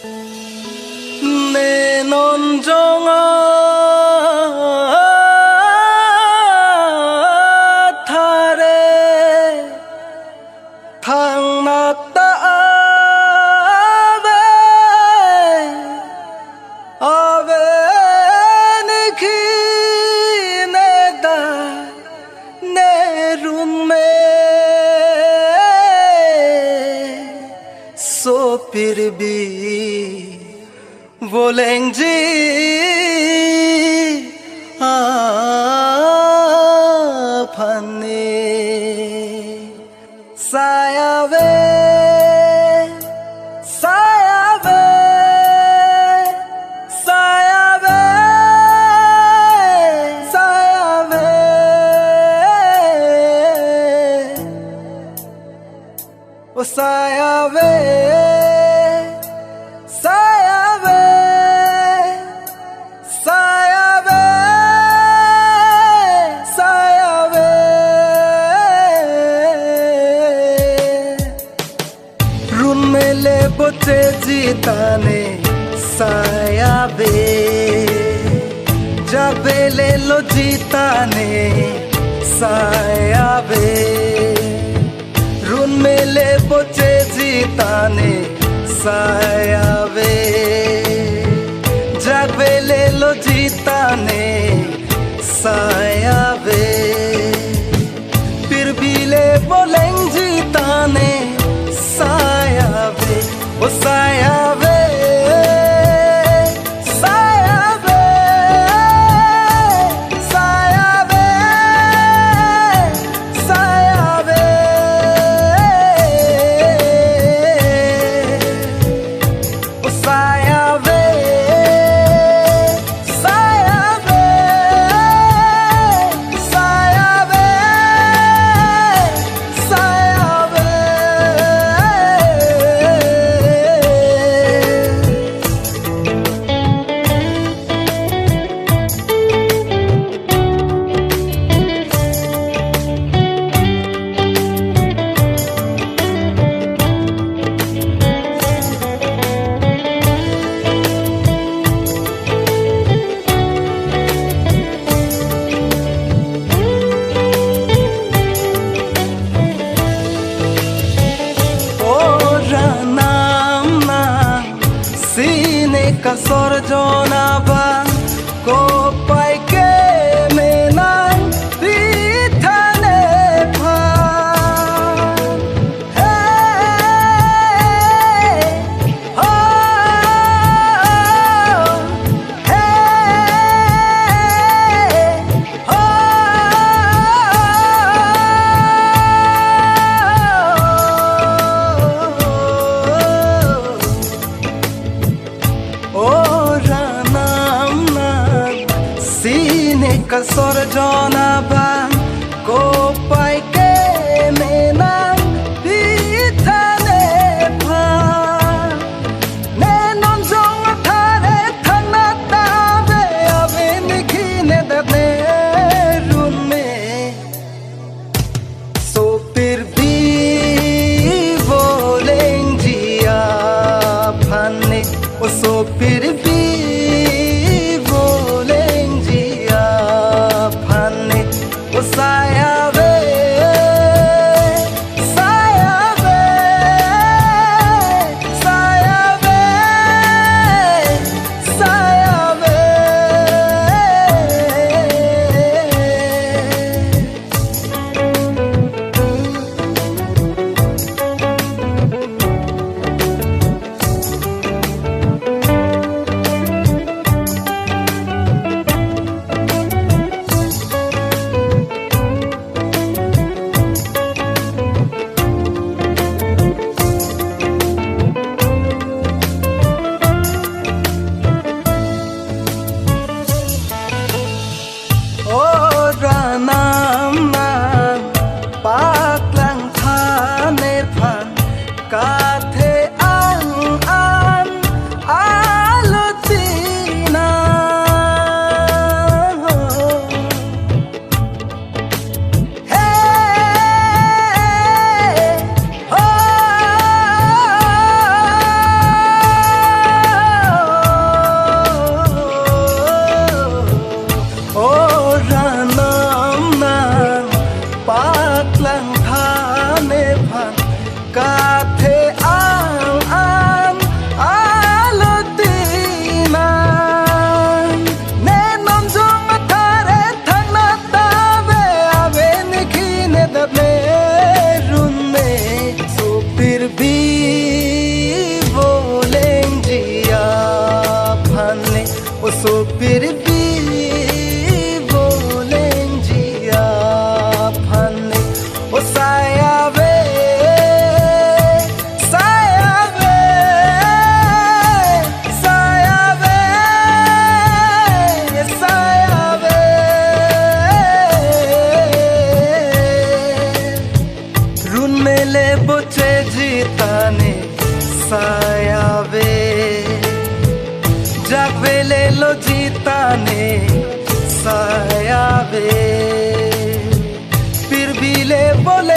내 논정아 달에 탕났다 아베 निखिनेदा नेरुन में सो फिर भी बोलेंगे आपने सायावे सायावे सायावे सायावे ओ सायावे सायावे सायावे सायावे रुन मेले बोचे जीताने सायावे जाबेले लो जीताने सायावे रुन मेले बोचे जीताने सायावे जाबेले लो जीताने सायावे फिर भी ले बोलेंगे जीताने सायावे ओ सायावे सायावे सायावे सायावे ओ सायावे सायावे सायावे सायावे Kasor jonaba ko pai ke menang di thane pha hey oh hey Kasor jonaba ko pai ke menang di thane pha ne non jong thare thanata be ave nikhineda nerun mein so fir bhi bolengi aapne o so fir bhi सायावे सायावे सायावे सायावे साया वे जागवे ले लो जीता ने साया वे फिर भी ले बोले